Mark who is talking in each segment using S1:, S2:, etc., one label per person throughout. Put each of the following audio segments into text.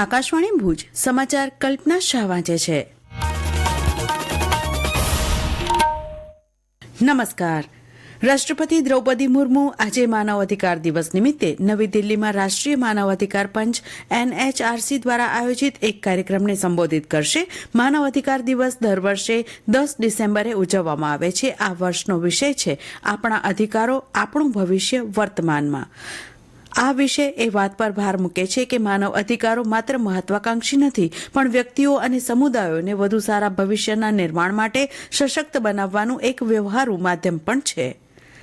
S1: આકાશવાણી ભુજ સમાચાર કલ્પના શાહ વાંચે છે. નમસ્કાર. રાષ્ટ્રપતિ દ્રૌપદી મુર્મુ આજે માનવ અધિકાર દિવસ નિમિત્તે નવી દિલ્હીમાં રાષ્ટ્રીય માનવ અધિકાર પંચ NHRC દ્વારા આયોજિત એક કાર્યક્રમને સંબોધિત કરશે. માનવ અધિકાર દિવસ દર વર્ષે 10 ડિસેમ્બરે ઉજવવામાં આવે છે. આ વર્ષનો વિષય છે આપણા અધિકારો, આપણું ભવિષ્ય વર્તમાનમાં. આ વિષય એ વાત પર ભાર મૂકે છે કે માનવ અધિકારો માત્ર મહત્વાકાંક્ષી નથી, પણ વ્યક્તિઓ અને સમુદાયોને વધુ સારા ભવિષ્યના નિર્માણ માટે સશક્ત બનાવવાનું એક વ્યવહારુ માધ્યમ પણ છે.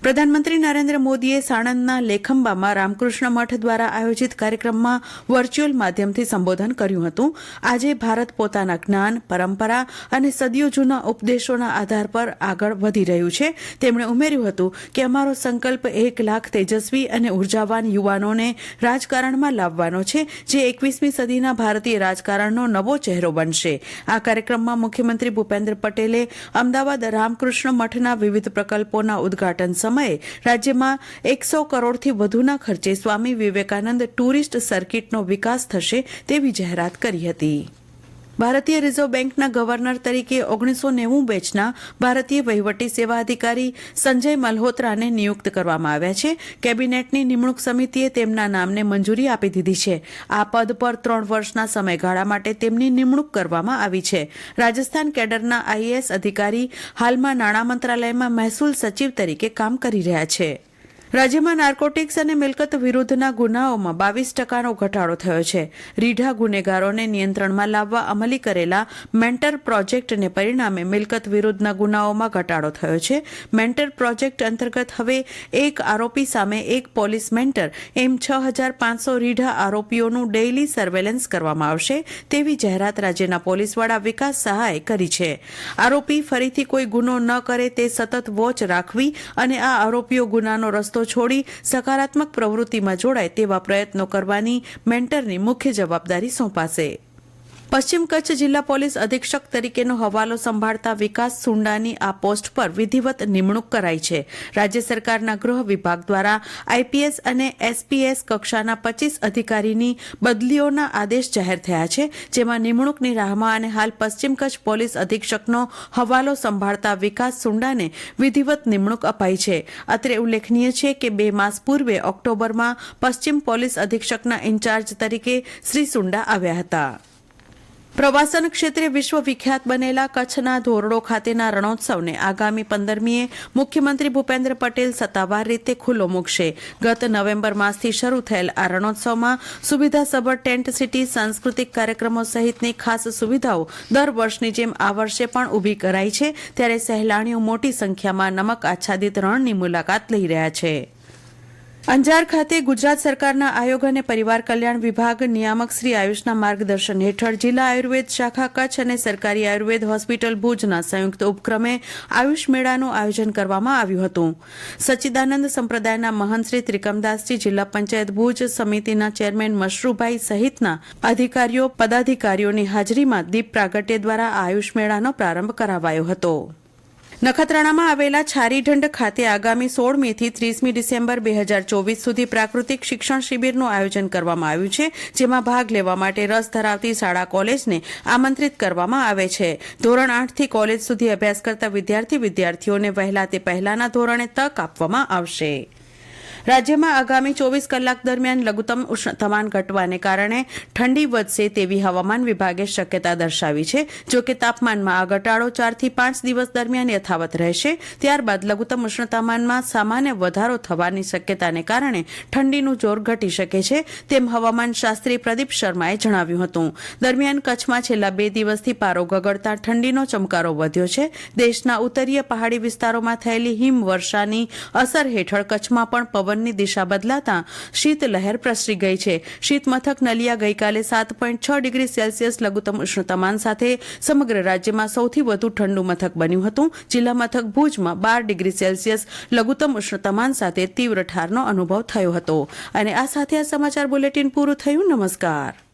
S1: પ્રધાનમંત્રી નરેન્દ્ર મોદીએ સાણંદના લેખંબામાં રામકૃષ્ણ મઠ દ્વારા આયોજિત કાર્યક્રમમાં વર્ચ્યુઅલ માધ્યમથી સંબોધન કર્યું હતું. આજે ભારત પોતાના જ્ઞાન, પરંપરા અને સદીઓ જૂના ઉપદેશોના આધાર પર આગળ વધી રહ્યું છે. તેમણે ઉમેર્યું હતું કે અમારો સંકલ્પ 1 લાખ તેજસ્વી અને ઉર્જાવાન યુવાનોને રાજકારણમાં લાવવાનો છે, જે 21મી સદીના ભારતીય રાજકારણનો નવો ચહેરો બનશે. આ કાર્યક્રમમાં મુખ્યમંત્રી ભૂપેન્દ્ર પટેલે અમદાવાદ રામકૃષ્ણ મઠના વિવિધ પ્રકલ્પોના ઉદ્ઘાટન સમયે રાજ્યમાં 100 કરોડથી વધુના ખર્ચે સ્વામી વિવેકાનંદ ટુરિસ્ટ સર્કિટનો વિકાસ થશે તેવી જાહેરાત કરી હતી. ભારતીય રિઝર્વ બેંકના ગવર્નર તરીકે 1990 બેચના ભારતીય વહીવટી સેવા અધિકારી સંજય મલ્હોત્રાને નિયુક્ત કરવામાં આવ્યા છે. કેબિનેટની નિમણૂક સમિતિએ તેમના નામને મંજૂરી આપી દીધી છે. આ પદ પર 3 વર્ષના સમયગાળા માટે તેમની નિમણૂક કરવામાં આવી છે. રાજસ્થાન કેડરના IAS અધિકારી હાલમાં નાણાં મંત્રાલયમાં મહેસૂલ સચિવ તરીકે કામ કરી રહ્યા છે. રાજ્યમાં નાર્કોટિક્સ અને મિલકત વિરુદ્ધના ગુનાઓમાં 22% ઘટાડો થયો છે. રીઢા ગુનેગારોને નિયંત્રણમાં લાવવા અમલી કરેલા મેન્ટર પ્રોજેક્ટને પરિણામે મિલકત વિરુદ્ધના ગુનાઓમાં ઘટાડો થયો છે. મેન્ટર પ્રોજેક્ટ અંતર્ગત હવે એક આરોપી સામે એક પોલીસ મેન્ટર એમ 6500 રીઢા આરોપીઓનું ડેઇલી સર્વેલન્સ કરવામાં આવશે તેવી જાહેરાત રાજ્યના પોલીસ વડા વિકાસ સહાયે કરી છે. આરોપી ફરીથી કોઈ ગુનો ન કરે તે સતત વોચ રાખવી અને આ આરોપીઓ ગુનાનો રસ્તો છોડી સકારાત્મક પ્રવૃત્તિમાં જોડાય તેવા પ્રયત્નો કરવાની મેન્ટરની મુખ્ય જવાબદારી સોંપાશે. પશ્ચિમ કચ્છ જિલ્લા પોલીસ અધિક્ષક તરીકેનો હવાલો સંભાળતા વિકાસ સુંડાની આ પોસ્ટ પર વિધિવત નિમણૂક કરાઈ છે. રાજ્ય સરકારના ગૃહ વિભાગ દ્વારા IPS અને SPS કક્ષાના 25 અધિકારીની બદલીઓના આદેશ જાહેર થયા છે, જેમાં નિમણૂકની રાહમાં અને હાલ પશ્ચિમ કચ્છ પોલીસ અધિક્ષકનો હવાલો સંભાળતા વિકાસ સુંડાને વિધિવત નિમણૂક અપાઈ છે. અત્રે ઉલ્લેખનીય છે કે 2 માસ પૂર્વે ઓક્ટોબરમાં પશ્ચિમ પોલીસ અધિક્ષકના ઇન્ચાર્જ તરીકે શ્રી સુંડા આવ્યા હતા. પ્રવાસન ક્ષેત્રે વિશ્વ વિખ્યાત બનેલા કચ્છના ધોરડો ખાતેના રણોત્સવને આગામી 15મીએ મુખ્યમંત્રી ભૂપેન્દ્ર પટેલ સત્તાવાર રીતે ખુલ્લો મૂકશે. ગત નવેમ્બર માસથી શરૂ થયેલ આ રણોત્સવમાં સુવિધાસભર ટેન્ટ સિટી, સાંસ્કૃતિક કાર્યક્રમો સહિતની ખાસ સુવિધાઓ દર વર્ષની જેમ આ વર્ષે પણ ઊભી કરાઈ છે. ત્યારે સહેલાણીઓ મોટી સંખ્યામાં નમક આચ્છાદિત રણની મુલાકાત લઈ રહ્યા છે. અંજાર ખાતે ગુજરાત સરકારના આયોગ અને પરિવાર કલ્યાણ વિભાગ નિયામક શ્રી આયુષના માર્ગદર્શન હેઠળ જિલ્લા આયુર્વેદ શાખા કચ્છ અને સરકારી આયુર્વેદ હોસ્પિટલ ભુજના સંયુક્ત ઉપક્રમે આયુષ મેળાનું આયોજન કરવામાં આવ્યું હતું. સચ્ચિદાનંદ સંપ્રદાયના મહંત શ્રી ત્રિકમદાસજી, જિલ્લા પંચાયત ભુજ સમિતિના ચેરમેન મશરૂભાઈ સહિતના અધિકારીઓ, પદાધિકારીઓની હાજરીમાં દીપ પ્રાગટ્ય દ્વારા આયુષ મેળાનો પ્રારંભ કરાવાયો હતો. નખત્રાણામાં આવેલા છારીઢંઢ ખાતે આગામી 16મી થી 30મી ડિસેમ્બર 2024 સુધી પ્રાકૃતિક શિક્ષણ શિબિરનું આયોજન કરવામાં આવ્યું છે, જેમાં ભાગ લેવા માટે રસ ધરાવતી શાળા કોલેજને આમંત્રિત કરવામાં આવે છે. ધોરણ 8 થી કોલેજ સુધી અભ્યાસ કરતા વિદ્યાર્થીઓને વહેલા તે પહેલાના ધોરણે તક આપવામાં આવશે. રાજ્યમાં આગામી 24 કલાક દરમિયાન લઘુત્તમ ઉષ્ણતામાન ઘટવાને કારણે ઠંડી વધશે તેવી હવામાન વિભાગે શક્યતા દર્શાવી છે. જોકે તાપમાનમાં આ ઘટાડો 4 થી 5 દિવસ દરમિયાન યથાવત રહેશે. ત્યારબાદ લઘુત્તમ ઉષ્ણતામાનમાં સામાન્ય વધારો થવાની શક્યતાને કારણે ઠંડીનું જોર ઘટી શકે છે, તેમ હવામાન શાસ્ત્રી પ્રદીપ શર્માએ જણાવ્યું હતું. દરમિયાન કચ્છમાં છેલ્લા 2 દિવસથી પારો ગગડતા ઠંડીનો ચમકારો વધ્યો છે. દેશના ઉત્તરીય પહાડી વિસ્તારોમાં થયેલી હિમવર્ષાની અસર હેઠળ કચ્છમાં પણ પવનની દિશા બદલાતા શીત લહેર પ્રસરી ગઈ છે. શીત મથક નલિયા ગઈકાલે 7.6 ડિગ્રી સેલ્સિયસ લઘુત્તમ ઉષ્ણતામાન સાથે સમગ્ર રાજ્યમાં સૌથી વધુ ઠંડુ મથક બન્યું હતું. જિલ્લા મથક ભુજમાં 12 ડિગ્રી સેલ્સિયસ લઘુત્તમ ઉષ્ણતામાન સાથે તીવ્ર ઠારનો અનુભવ થયો હતો. અને આ સાથે આ સમાચાર બુલેટિન પૂરું થયું. નમસ્કાર.